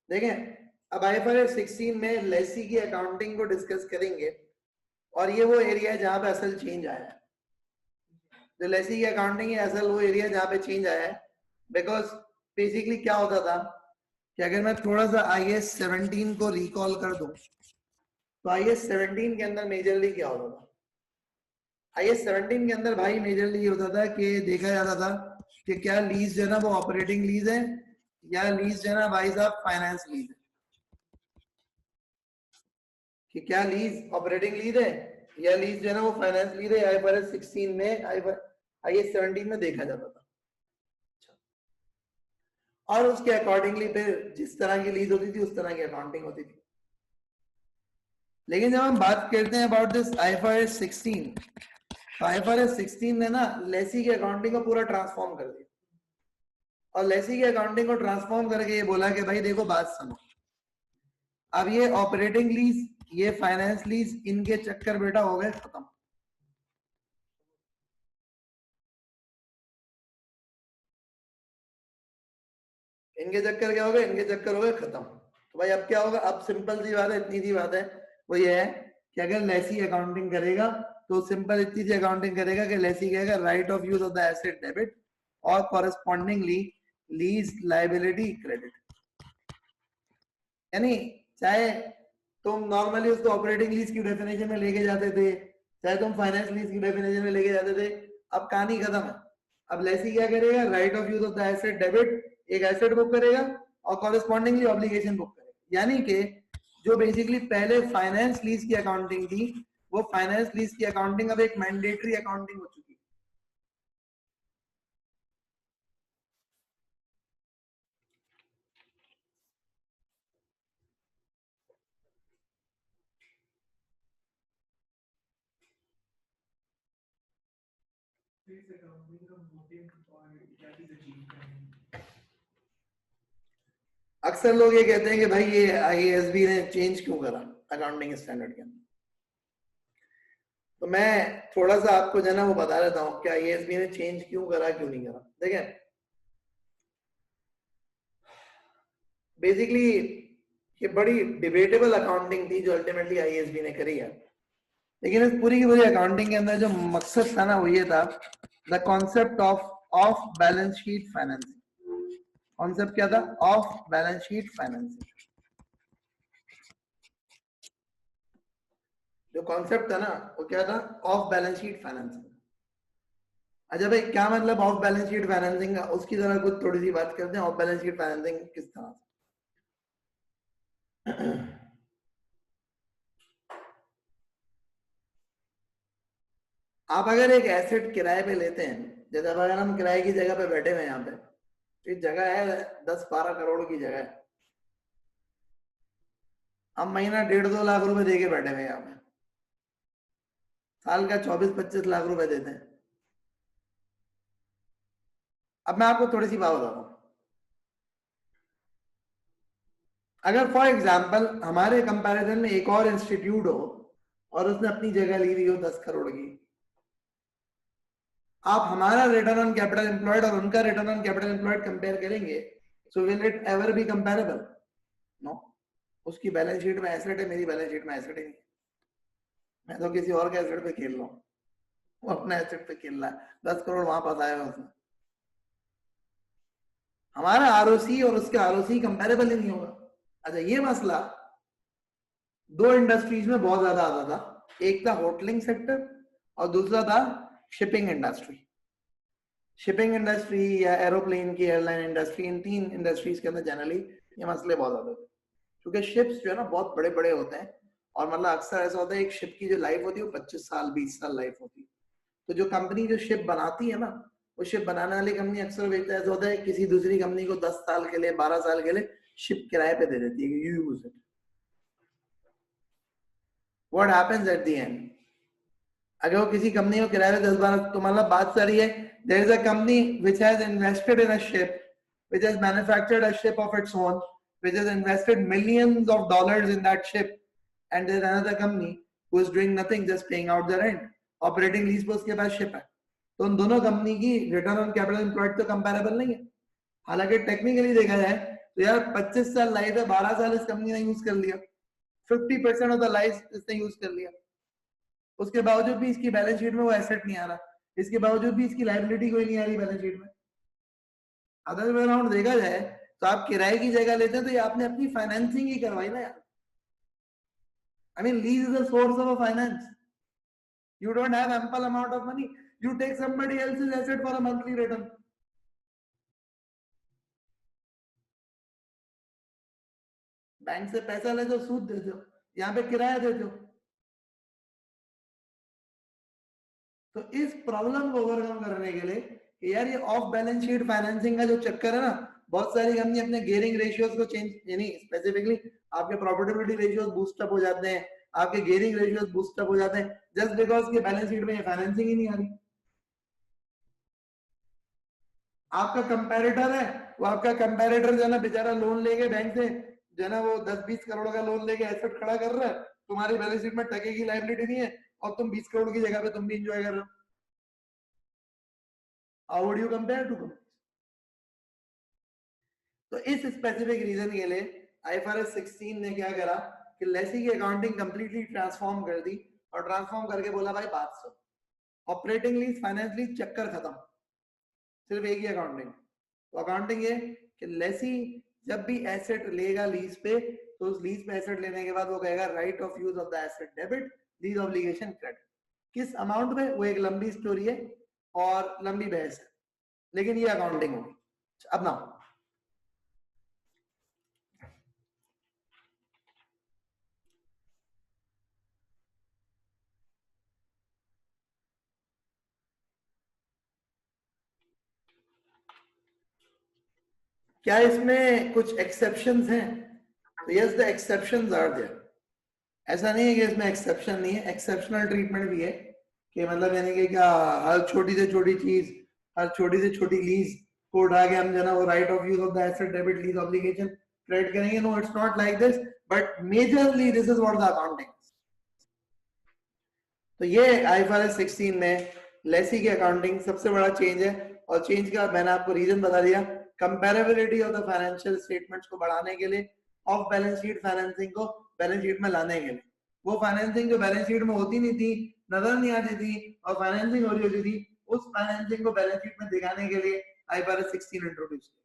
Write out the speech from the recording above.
देखें, अब IFRS 16 में लेसी की अकाउंटिंग को डिस्कस करेंगे और ये वो एरिया है जहां पे असल चेंज आया है। जो लेसी की अकाउंटिंग है असल वो एरिया जहां पे चेंज आया है। बिकॉज बेसिकली क्या होता था कि अगर मैं थोड़ा सा IAS 17 को रिकॉल कर दूं तो IAS 17 के अंदर मेजरली क्या होता था? IAS 17 के अंदर भाई मेजरली ये होता था कि देखा जाता था कि क्या लीज जो है ना वो ऑपरेटिंग लीज है या लीज जो है ना भाई साहब फाइनेंस लीज है, कि क्या लीज ऑपरेटिंग लीज है या लीज जो है ना वो फाइनेंस लीज है। IFRS 16 में IAS 17 में देखा जाता था और उसके अकॉर्डिंगली फिर जिस तरह की लीज होती थी उस तरह की अकाउंटिंग होती थी। लेकिन जब हम बात करते हैं अबाउट दिस IFRS 16, तो IFRS 16 ने ना लेसी की अकाउंटिंग को पूरा ट्रांसफॉर्म कर दिया और लेसी की अकाउंटिंग को ट्रांसफॉर्म करके ये बोला कि भाई देखो बात सुनो, अब ये ऑपरेटिंग लीज ये फाइनेंस लीज इनके चक्कर बेटा हो गए खत्म। इनके चक्कर क्या हो गए? इनके चक्कर हो गए खत्म। तो भाई अब क्या होगा? अब सिंपल सी बात है, इतनी सी बात है, वो ये है कि अगर लेसी अकाउंटिंग करेगा तो सिंपल इतनी सी अकाउंटिंग करेगा कि लेसी कहेगा right of use of the asset debit और कॉरेस्पॉन्डिंगली लीज लायबिलिटी क्रेडिट। यानी चाहे तुम नॉर्मली उसको ऑपरेटिंग लीज की डेफिनेशन में लेके जाते थे, चाहे तुम फाइनेंस लीज की डेफिनेशन में लेके जाते थे, अब कहानी खत्म है। अब लेसी क्या करेगा? Right of use of the asset debit एक एसेट बुक करेगा और कॉरेस्पॉन्डिंगली ऑब्लिगेशन बुक करेगा। यानी कि जो बेसिकली पहले फाइनेंस लीज की अकाउंटिंग थी वो फाइनेंस लीज की अकाउंटिंग अब एक मैंडेटरी अकाउंटिंग हो चुकी है। अक्सर लोग ये कहते हैं कि भाई ये IASB ने चेंज क्यों करा अकाउंटिंग स्टैंडर्ड के अंदर। तो मैं थोड़ा सा आपको जो है ना वो बता देता हूँ कि IASB ने चेंज क्यों करा क्यों नहीं करा। देखें, बेसिकली ये बड़ी डिबेटेबल अकाउंटिंग थी जो अल्टीमेटली IASB ने करी है। लेकिन इस पूरी की पूरी अकाउंटिंग के अंदर जो मकसद था ना वो ये था, the concept of balance sheet financing. Concept क्या था? Of balance sheet financing. जो कॉन्सेप्ट था ना वो क्या था? Of balance sheet financing. अच्छा भाई क्या मतलब ऑफ बैलेंस शीट फाइनेंसिंग का? उसकी तरह कुछ थोड़ी सी बात करते हैं। ऑफ बैलेंस शीट फाइनेंसिंग किस तरह से? आप अगर एक एसेट किराए पे लेते हैं, जैसे अगर हम किराए की जगह पे बैठे हुए हैं यहाँ पे, तो जगह है 10-12 करोड़ की जगह है, हम महीना 1.5-2 लाख रुपए दे के बैठे हुए यहाँ पे, साल का 24-25 लाख रुपए देते हैं। अब मैं आपको थोड़ी सी बात बताता हूँ। अगर फॉर एग्जाम्पल हमारे कंपैरिजन में एक और इंस्टीट्यूट हो और उसने अपनी जगह ली हुई हो 10 करोड़ की, आप हमारा रिटर्न ऑन कैपिटल एम्प्लॉयड और उनका return on capital employed compare करेंगे, so will it ever be comparable? No. उसकी बैलेंस शीट में एसेट है, मेरी बैलेंस शीट में एसेट ही नहीं। मैं तो किसी और के एसेट पे खेल रहा हूँ, वो अपने एसेट पे खेल रहा है, 10 करोड़ वहां पास आया उसने। हमारा ROC और उसका ROC कंपेरेबल ही नहीं होगा। अच्छा, ये मसला दो इंडस्ट्रीज में बहुत ज्यादा आता था। एक था होटलिंग सेक्टर और दूसरा था शिपिंग इंडस्ट्री। शिपिंग इंडस्ट्री या एरोप्लेन की एयरलाइन इंडस्ट्री, इन तीन इंडस्ट्रीज के अंदर जनरली ये मसले बहुत ज्यादा होते हैं, क्योंकि शिप्स जो है ना बहुत बड़े बड़े होते हैं और मतलब अक्सर ऐसा होता है एक शिप की जो लाइफ होती है वो 25 साल 20 साल लाइफ होती है। तो जो कंपनी जो शिप बनाती है ना, वो शिप बनाने वाली कंपनी अक्सर ऐसा होता है किसी दूसरी कंपनी को 10 साल के लिए 12 साल के लिए शिप किराए पे दे देती है, you use it. What happens at the end? अगर वो किसी कंपनी को किराए पे 10-12, तो मतलब बात सारी है, there is a company which has invested in a ship, which has manufactured a ship of its own, which has invested millions of dollars in that ship, and there is another company who is doing nothing, just paying out the rent. Operating lease पे उसके पास ship है, तो उन दोनों company की return on capital employed तो comparable नहीं है। हालांकि टेक्निकली देखा जाए तो यार 25 साल लाइफ है, 12 साल इस कंपनी ने यूज कर लिया, 50% ऑफ द लाइफ इसने यूज कर लिया, उसके बावजूद भी इसकी बैलेंस शीट में वो एसेट नहीं आ रहा, इसके बावजूद भी इसकी लायबिलिटी कोई नहीं आ रही बैलेंस शीट में। अदर वे अराउंड देखा जाए तो आप किराए की जगह लेते हैं तो ये आपने अपनी फाइनेंसिंग ही करवाई ना यार। I mean, lease is a source of a finance. You don't have ample amount of money. You take somebody else's asset for a monthly return. Bank से पैसा लेते हो, सूद देते हो, यहाँ पे किराया देते हो। तो इस प्रॉब्लम को ओवरकम करने के लिए कि यार ये ऑफ बैलेंस शीट फाइनेंसिंग का जो चक्कर है ना, बहुत सारी कंपनी अपने गेयरिंग रेशियोज को चेंज, यानी स्पेसिफिकली आपके प्रॉफिटेबिलिटी रेशियोज बूस्ट अप हो जाते हैं, आपके गेयरिंग रेशियोज बूस्ट अप हो जाते हैं, जस्ट बिकॉज के बैलेंस शीट में ये फाइनेंसिंग ही नहीं आ रही। आपका कंपैरेटर है, वो आपका कंपैरेटर जो है ना बेचारा लोन लेके बैंक से जो है ना वो 10-20 करोड़ का लोन लेके एसेट खड़ा कर रहा है, तुम्हारी बैलेंस शीट में टके की लायबिलिटी नहीं है और तुम 20 करोड़ की जगह पे तुम भी इंजॉय कर रहे हो। How would you compare two companies? तो इस स्पेसिफिक रीजन के लिए IFRS 16 ने क्या करा कि लेसी की अकाउंटिंग कंप्लीटली ट्रांसफॉर्म कर दी और ट्रांसफॉर्म करके बोला भाई बात सुन, ऑपरेटिंग लीज, फाइनेंस लीज चक्कर खत्म, सिर्फ एक ही अकाउंटिंग। तो अकाउंटिंग ये कि लेसी जब भी एसेट लेगा लीज पे तो उस लीज पे एसेट लेने के बाद वो कहेगा right of use of the asset debit, lease obligation credit. किस अमाउंट में, वो एक लंबी स्टोरी है और लंबी बहस है, लेकिन ये अकाउंटिंग होगी। अब ना क्या इसमें कुछ एक्सेप्शंस हैं? तो yes, the exceptions are there. ऐसा नहीं है कि इसमें एक्सेप्शन नहीं है, एक्सेप्शनल ट्रीटमेंट भी है कि मतलब यानी कि क्या हर छोटी से छोटी चीज, हर छोटी से छोटी लीज को उठा के हम जो ना वो right of use of the asset debit lease obligation credit करेंगे? No, it's not like this, but majorly this is what the accounting. तो ये IFRS 16 में लेसी की अकाउंटिंग सबसे बड़ा चेंज है, और चेंज का मैंने आपको रीजन बता दिया, कंपैरेबिलिटी ऑफ द फाइनेंशियल स्टेटमेंट्स को बढ़ाने के लिए, ऑफ बैलेंस शीट फाइनेंसिंग को बैलेंस शीट में लाने के लिए। वो फाइनेंसिंग जो बैलेंस शीट में होती नहीं थी, नजर नहीं आती थी और फाइनेंसिंग हो रही होती थी, उस फाइनेंसिंग को बैलेंस शीट में दिखाने के लिए IFRS 16 इंट्रोड्यूस किया।